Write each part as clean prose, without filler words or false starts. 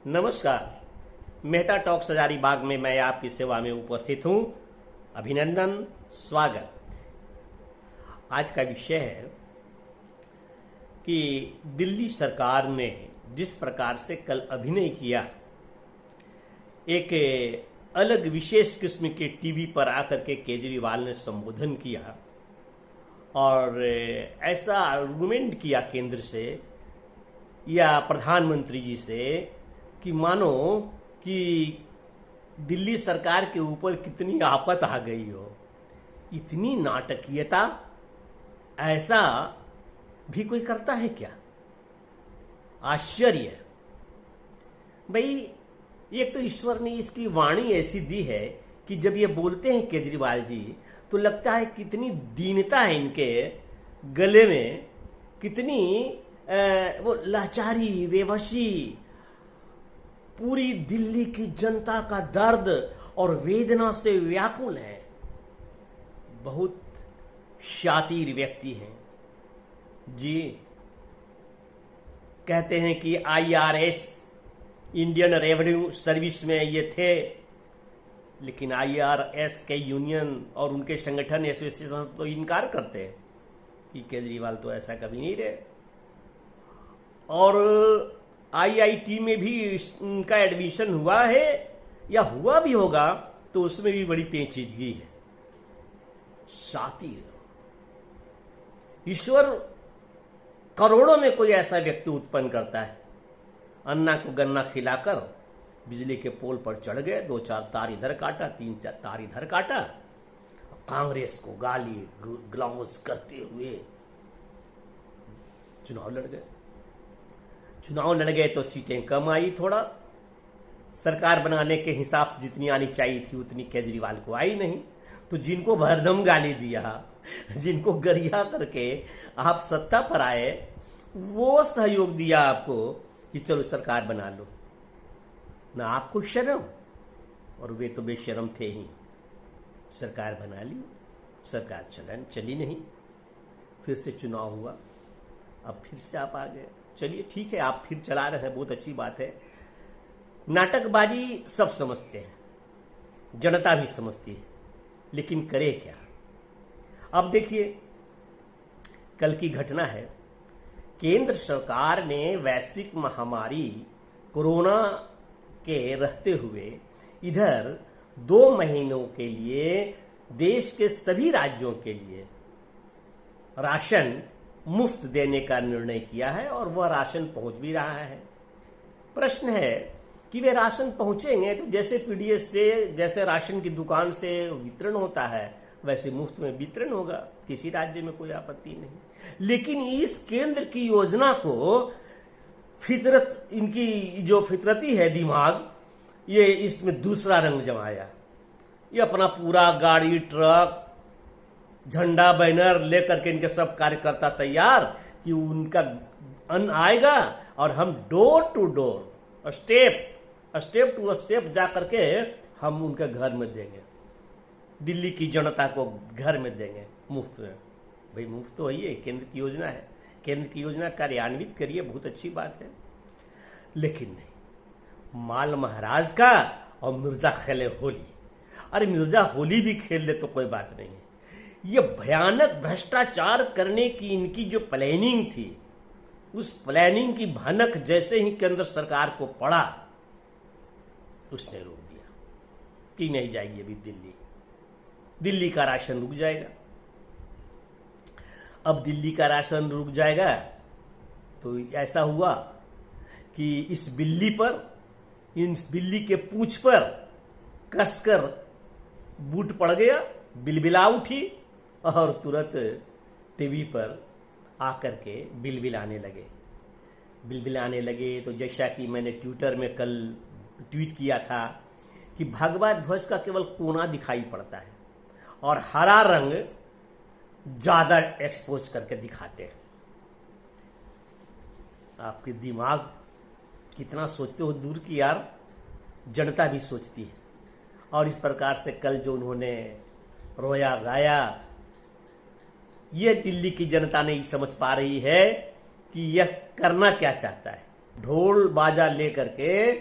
नमस्कार। मेहता टॉक्स हजारीबाग में मैं आपकी सेवा में उपस्थित हूं। अभिनंदन, स्वागत। आज का विषय है कि दिल्ली सरकार ने जिस प्रकार से कल अभिनय किया, एक अलग विशेष किस्म के टीवी पर आकर के केजरीवाल ने संबोधन किया और ऐसा आर्गुमेंट किया केंद्र से या प्रधानमंत्री जी से कि मानो कि दिल्ली सरकार के ऊपर कितनी आफत आ गई हो। इतनी नाटकीयता ऐसा भी कोई करता है क्या? आश्चर्य। भाई, एक तो ईश्वर ने इसकी वाणी ऐसी दी है कि जब ये बोलते हैं केजरीवाल जी तो लगता है कितनी दीनता है इनके गले में, कितनी वो लाचारी, बेबसी। पूरी दिल्ली की जनता का दर्द और वेदना से व्याकुल है। बहुत शातिर व्यक्ति हैं जी। कहते हैं कि IRS, इंडियन रेवेन्यू सर्विस में ये थे, लेकिन IRS के यूनियन और उनके संगठन एसोसिएशन तो इनकार करते हैं कि केजरीवाल तो ऐसा कभी नहीं रहे। और IIT में भी उनका एडमिशन हुआ है या हुआ भी होगा तो उसमें भी बड़ी पेचीदगी है। शातिर। ईश्वर करोड़ों में कोई ऐसा व्यक्ति उत्पन्न करता है। अन्ना को गन्ना खिलाकर बिजली के पोल पर चढ़ गए, 2-4 तार इधर काटा, 3-4 तार इधर काटा, कांग्रेस को गाली ग्लाउज करते हुए चुनाव लड़ गए तो सीटें कम आई। थोड़ा सरकार बनाने के हिसाब से जितनी आनी चाहिए थी उतनी केजरीवाल को आई नहीं। तो जिनको भरदम गाली दिया, जिनको गरिया करके आप सत्ता पर आए, वो सहयोग दिया आपको कि चलो सरकार बना लो। ना आपको शर्म, और वे तो बेशर्म थे ही। सरकार बना ली, सरकार चली नहीं। फिर से चुनाव हुआ, अब फिर से आप आ गए। चलिए ठीक है, आप फिर चला रहे हैं, बहुत अच्छी बात है। नाटकबाजी सब समझते हैं, जनता भी समझती है, लेकिन करे क्या? अब देखिए, कल की घटना है। केंद्र सरकार ने वैश्विक महामारी कोरोना के रहते हुए इधर 2 महीनों के लिए देश के सभी राज्यों के लिए राशन मुफ्त देने का निर्णय किया है और वह राशन पहुंच भी रहा है। प्रश्न है कि वे राशन पहुंचेंगे तो जैसे पीडीएस से, जैसे राशन की दुकान से वितरण होता है, वैसे मुफ्त में वितरण होगा। किसी राज्य में कोई आपत्ति नहीं। लेकिन इस केंद्र की योजना को फितरत, इनकी जो फितरती है दिमाग, ये इसमें दूसरा रंग जमाया। ये अपना पूरा गाड़ी, ट्रक, झंडा, बैनर लेकर के इनके सब कार्यकर्ता तैयार कि उनका अन्न आएगा और हम door to door, step to step जा करके हम उनके घर में देंगे। दिल्ली की जनता को घर में देंगे मुफ्त में। भाई, मुफ्त तो है, केंद्र की योजना है। केंद्र की योजना कार्यान्वित करिए, बहुत अच्छी बात है। लेकिन नहीं, माल महाराज का और मिर्जा खेले होली। अरे मिर्जा होली भी खेल ले तो कोई बात नहीं है। ये भयानक भ्रष्टाचार करने की इनकी जो प्लानिंग थी, उस प्लानिंग की भनक जैसे ही केंद्र सरकार को पड़ा, उसने रोक दिया कि नहीं जाएगी अभी दिल्ली का राशन रुक जाएगा। अब दिल्ली का राशन रुक जाएगा तो ऐसा हुआ कि इस बिल्ली के पूंछ पर कसकर बूट पड़ गया, बिलबिला उठी और तुरंत टीवी पर आकर के बिलबिलाने लगे। तो जैसा कि मैंने ट्विटर में कल ट्वीट किया था कि भगवा ध्वज का केवल कोना दिखाई पड़ता है और हरा रंग ज्यादा एक्सपोज करके दिखाते हैं। आपके दिमाग कितना सोचते हो दूर की यार, जनता भी सोचती है। और इस प्रकार से कल जो उन्होंने रोया गाया, ये दिल्ली की जनता नहीं समझ पा रही है कि यह करना क्या चाहता है। ढोल बाजा लेकर के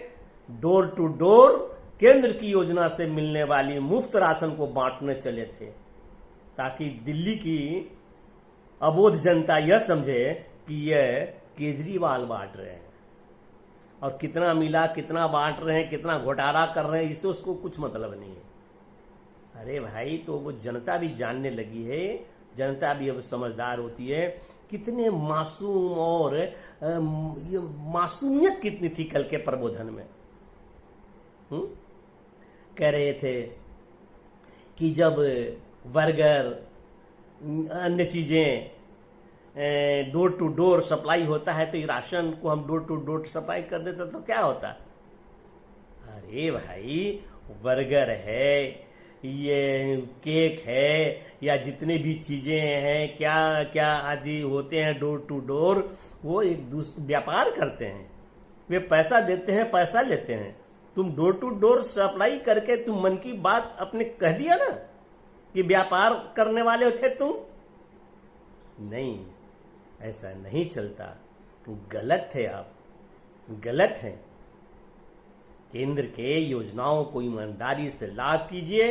डोर टू डोर केंद्र की योजना से मिलने वाली मुफ्त राशन को बांटने चले थे, ताकि दिल्ली की अबोध जनता यह समझे कि यह केजरीवाल बांट रहे हैं, और कितना मिला, कितना बांट रहे हैं, कितना घोटाला कर रहे हैं, इससे उसको कुछ मतलब नहीं है। अरे भाई, तो वो जनता भी जानने लगी है, जनता भी अब समझदार होती है। कितने मासूम, और ये मासूमियत कितनी थी कल के प्रबोधन में। कह रहे थे कि जब बर्गर, अन्य चीजें डोर टू डोर सप्लाई होता है, तो ये राशन को हम डोर टू डोर सप्लाई कर देते तो क्या होता। अरे भाई, बर्गर है, ये केक है, या जितने भी चीजें हैं, क्या क्या आदि होते हैं डोर टू डोर, वो एक दूसरे व्यापार करते हैं। वे पैसा देते हैं, पैसा लेते हैं। तुम डोर टू डोर सप्लाई करके तुम मन की बात अपने कह दिया ना कि व्यापार करने वाले थे तुम। नहीं, ऐसा नहीं चलता। गलत थे आप, गलत हैं। केंद्र के योजनाओं को ईमानदारी से लाभ कीजिए,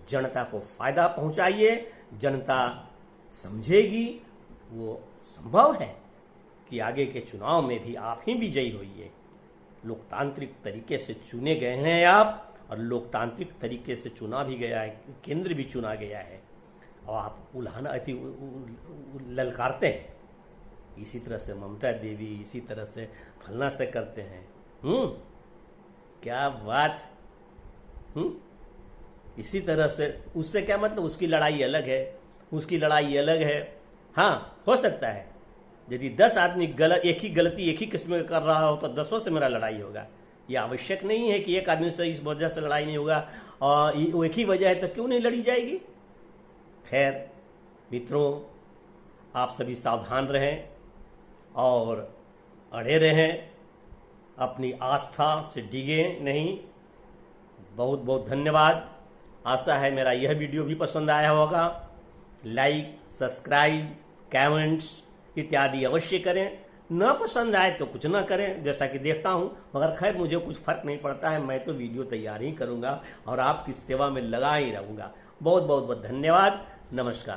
जनता को फायदा पहुंचाइए, जनता समझेगी। वो संभव है कि आगे के चुनाव में भी आप ही विजयी होइए। लोकतांत्रिक तरीके से चुने गए हैं आप, और लोकतांत्रिक तरीके से चुना भी गया है, केंद्र भी चुना गया है, और आप उल्हाना ललकारते हैं। इसी तरह से ममता देवी, इसी तरह से फलना से करते हैं। क्या बात। इसी तरह से, उससे क्या मतलब, उसकी लड़ाई अलग है, उसकी लड़ाई अलग है। हाँ, हो सकता है यदि 10 आदमी गलत, एक ही गलती एक ही किस्म का कर रहा हो, तो 10 से मेरा लड़ाई होगा। यह आवश्यक नहीं है कि एक आदमी से इस वजह से लड़ाई नहीं होगा, और वो एक ही वजह है तो क्यों नहीं लड़ी जाएगी। खैर मित्रों, आप सभी सावधान रहें और अड़े रहें, अपनी आस्था से डिगे नहीं। बहुत बहुत धन्यवाद। आशा है मेरा यह वीडियो भी पसंद आया होगा। लाइक, सब्सक्राइब, कमेंट्स इत्यादि अवश्य करें। न पसंद आए तो कुछ न करें, जैसा कि देखता हूं। मगर खैर, मुझे कुछ फर्क नहीं पड़ता है, मैं तो वीडियो तैयार ही करूंगा और आपकी सेवा में लगा ही रहूंगा। बहुत बहुत धन्यवाद। नमस्कार।